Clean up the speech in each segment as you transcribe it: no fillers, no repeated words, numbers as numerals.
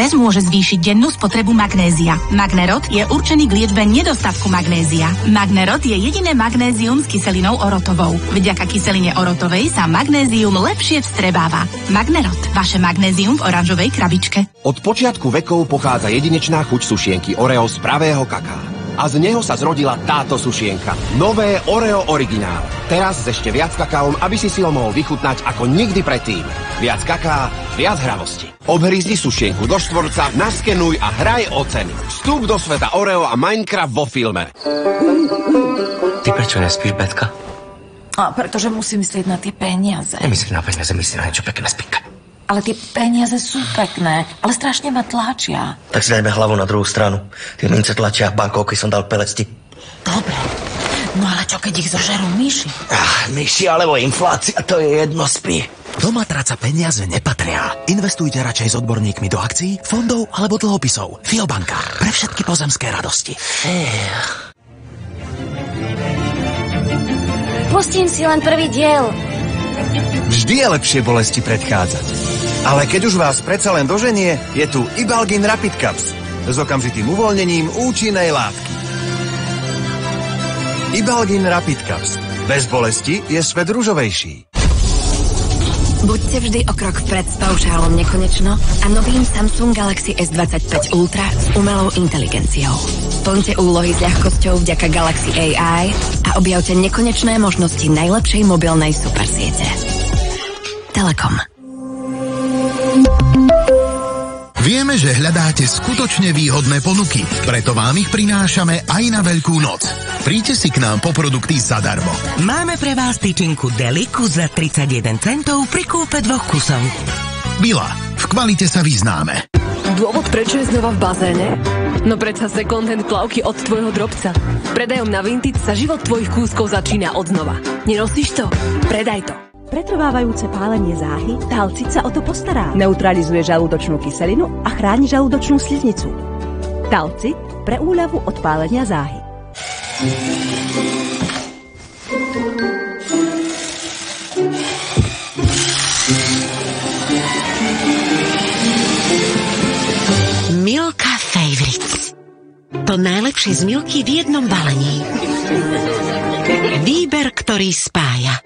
Stres môže zvýšiť dennú spotrebu magnézia. Magnerod je určený k liečbe nedostatku magnézia. Magnerod je jediné magnézium s kyselinou orotovou. Vďaka kyseline orotovej sa magnézium lepšie vstrebáva. Magnerod, vaše magnézium v oranžovej krabičke. Od počiatku vekov pochádza jedinečná chuť sušienky Oreo z pravého kaká. A z neho sa zrodila táto sušienka. Nové Oreo Originál. Teraz s ešte viac kakaom, aby si ho mohol vychutnať ako nikdy predtým. Viac kaká, viac hravosti. Obhrízni sušienku do štvorca, naskenuj a hraj o ceny. Vstup do sveta Oreo a Minecraft vo filme. Ty prečo nespíš, Betka? Pretože musím myslieť na tie peniaze. Nemyslím na peniaze, myslím na niečo pekné, spinka. Ale tie peniaze sú pekné, ale strašne ma tlačia. Tak si dajme hlavu na druhú stranu. Tie mince tlačia, bankovky som dal pelecti. Dobre, no ale čo keď ich zožerú myši? Myši alebo inflácia, to je jedno, spí. Do matraca peniaze nepatria. Investujte radšej s odborníkmi do akcií, fondov alebo dlhopisov. Fiobanka. Pre všetky pozemské radosti. Pustím si len prvý diel. Vždy je lepšie bolesti predchádzať. Ale keď už vás predsa len doženie, je tu Ibalgin Rapid Caps s okamžitým uvoľnením účinnej látky. Ibalgin Rapid Caps. Bez bolesti je svet ružovejší. Buďte vždy o krok vpred s paušálom nekonečno a novým Samsung Galaxy S25 Ultra s umelou inteligenciou. Plňte úlohy s ľahkosťou vďaka Galaxy AI a objavte nekonečné možnosti najlepšej mobilnej supersiete. Telekom. Vieme, že hľadáte skutočne výhodné ponuky, preto vám ich prinášame aj na Veľkú noc. Príďte si k nám po produkty zadarmo. Máme pre vás tyčinku Deliku za 31 centov pri kúpe 2 kusov. Bila, v kvalite sa vyznáme. Dôvod, prečo je znova v bazéne? No predsa second-hand plavky od tvojho drobca. Predajom na Vintage sa život tvojich kúskov začína od znova. Nenosíš to? Predaj to. Pretrvávajúce pálenie záhy, Talcit sa o to postará. Neutralizuje žalúdočnú kyselinu a chráni žalúdočnú sliznicu. Talcit pre úľavu od pálenia záhy. Milka Favorites. To najlepšie z Milky v jednom balení. Výber, ktorý spája.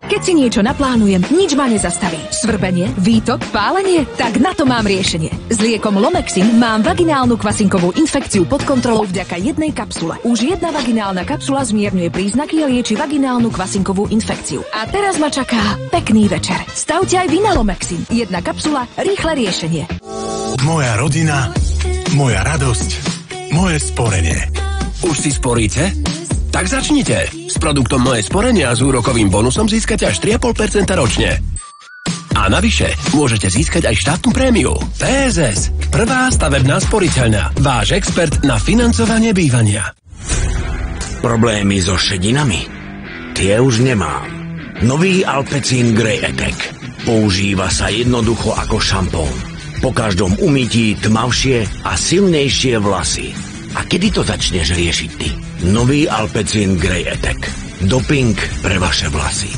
Keď si niečo naplánujem, nič ma nezastaví. Svrbenie, výtok, pálenie? Tak na to mám riešenie. S liekom Lomexin mám vaginálnu kvasinkovú infekciu pod kontrolou vďaka jednej kapsule. Už jedna vaginálna kapsula zmierňuje príznaky a lieči vaginálnu kvasinkovú infekciu. A teraz ma čaká pekný večer. Stavte aj vy na Lomexin. Jedna kapsula, rýchle riešenie. Moja rodina, moja radosť, moje sporenie. Už si sporíte? Tak začnite. S produktom Moje sporenie a s úrokovým bonusom získate až 3,5% ročne. A navyše môžete získať aj štátnu prémiu. PSS, prvá stavebná sporiteľňa. Váš expert na financovanie bývania. Problémy so šedinami? Tie už nemám. Nový Alpecin Grey Attack. Používa sa jednoducho ako šampón. Po každom umytí tmavšie a silnejšie vlasy. A kedy to začneš riešiť ty? Nový Alpecin Grey Attack. Doping pre vaše vlasy.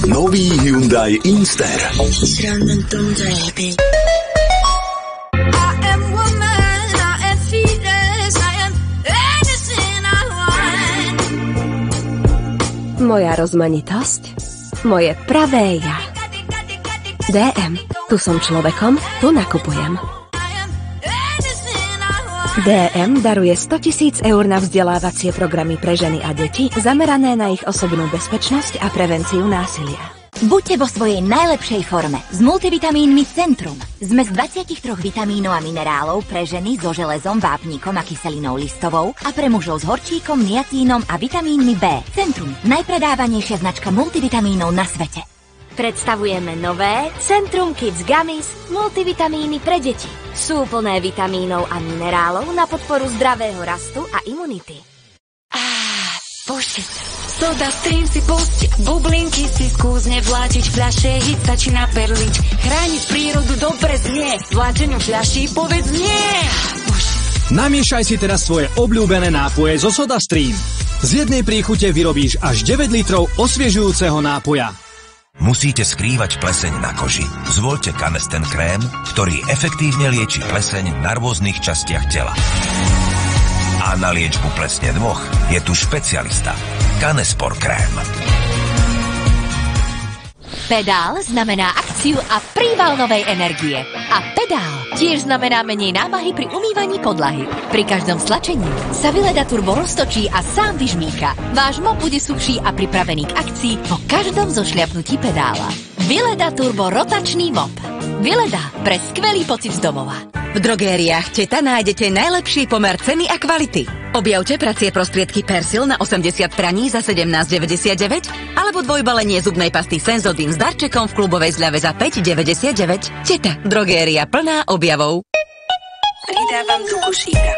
Nový Hyundai Inster. Moja rozmanitosť, moje pravé ja. DM, tu som človekom, tu nakupujem. DM daruje 100 000 eur na vzdelávacie programy pre ženy a deti, zamerané na ich osobnú bezpečnosť a prevenciu násilia. Buďte vo svojej najlepšej forme s multivitamínmi Centrum. Zmes 23 vitamínov a minerálov pre ženy so železom, vápnikom a kyselinou listovou a pre mužov s horčíkom, niacínom a vitamínmi B. Centrum, najpredávanejšia značka multivitamínov na svete. Predstavujeme nové Centrum Kids Gummies multivitamíny pre deti. Sú plné vitamínov a minerálov na podporu zdravého rastu a imunity. Push it. SodaStream si pusti, bublinky si skús nevláčiť, fľaše hit stačí naperliť. Chrániť prírodu dobre znie, vláčeniu fľaší povedz nie. Namiešaj si teraz svoje obľúbené nápoje zo SodaStream. Z jednej príchute vyrobíš až 9 litrov osviežujúceho nápoja. Musíte skrývať pleseň na koži. Zvoľte Canesten krém, ktorý efektívne lieči pleseň na rôznych častiach tela. A na liečbu plesne nôh je tu špecialista. Canespor krém. Pedál znamená akciu a príval novej energie. A pedál tiež znamená menej námahy pri umývaní podlahy. Pri každom stlačení sa Vileda Turbo roztočí a sám vyžmýka. Váš mop bude suchší a pripravený k akcii po každom zošľapnutí pedála. Vileda Turbo rotačný mop. Vileda pre skvelý pocit z domova. V drogériách Teta nájdete najlepší pomer ceny a kvality. Objavte pracie prostriedky Persil na 80 praní za 17,99 alebo dvojbalenie zubnej pasty Senzodin s darčekom v klubovej zľave za 5,99. Teta, drogéria plná objavov. Pridávam do košíka.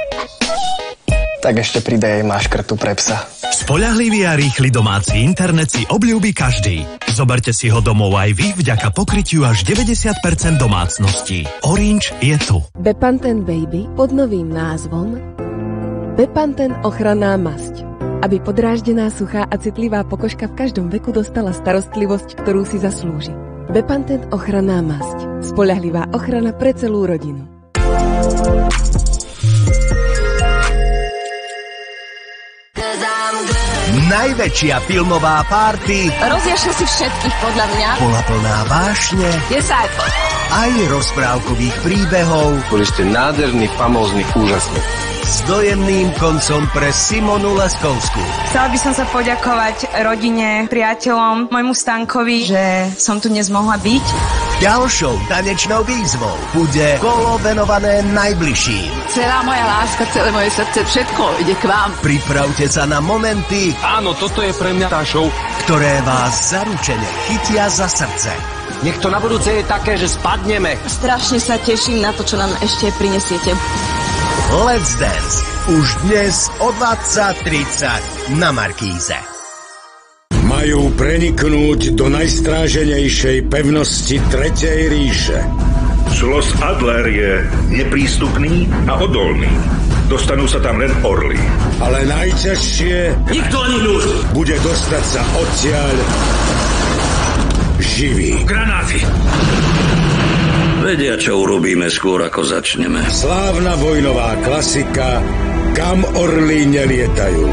Tak ešte pridaj aj maškrtu pre psa. Spoľahlivý a rýchly domáci internet si obľúbi každý. Zoberte si ho domov aj vy vďaka pokrytiu až 90% domácností. Orange je tu. Bepanthen Baby pod novým názvom Bepanthen ochranná masť. Aby podráždená, suchá a citlivá pokožka v každom veku dostala starostlivosť, ktorú si zaslúži. Bepanthen ochranná masť. Spoľahlivá ochrana pre celú rodinu. Najväčšia filmová party Rozjašil si všetkých podľa mňa. bola plná vášne 10. aj rozprávkových príbehov. Boli ste nádherní, famózni, úžasní. S dojemným koncom pre Simonu Leskovskú. Chcela by som sa poďakovať rodine, priateľom, môjmu Stankovi, že som tu dnes mohla byť. Ďalšou tanečnou výzvou bude kolo venované najbližším. Celá moja láska, celé moje srdce, všetko ide k vám. Pripravte sa na momenty. Áno, toto je pre mňa tá show, ktoré vás zaručene chytia za srdce. Nech to na budúce je také, že spadneme. Strašne sa teším na to, čo nám ešte prinesiete. Let's Dance. Už dnes o 20:30 na Markíze. Majú preniknúť do najstráženejšej pevnosti Tretej ríše. Schloss Adler je neprístupný a odolný. Dostanú sa tam len orly. Ale najťažšie Nikto ani nuž. bude dostať sa odtiaľ živý. Granáty. Vedia, čo urobíme skôr, ako začneme. Slávna vojnová klasika Kam orly nelietajú.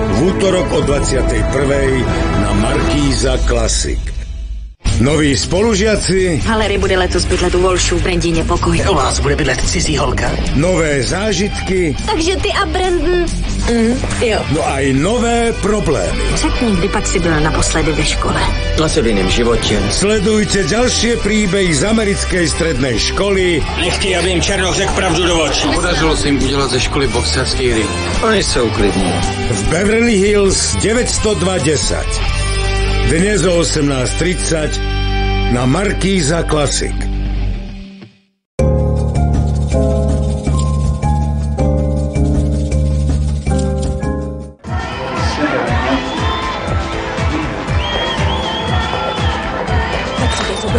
V útorok o 21:00 na Markíza Classic. Noví spolužiaci. Valerie bude letos bydlet u Volšu v Brandíne pokoj. U vás bude bydlet cizí holka. Nové zážitky. Takže ty a Brandon. Jo. No aj nové problémy. Řekni, kdy pak si byla naposledy ve škole. Asi v iném životě. Sledujte ďalšie príbehy z americkej strednej školy. Nechtěj, aby jim Černoch řekl pravdu do očí. Podařilo se jim udělat ze školy boxerský ring. Oni se uklidní. V Beverly Hills 90210. Dnes o 18:30 na Markíza Classic.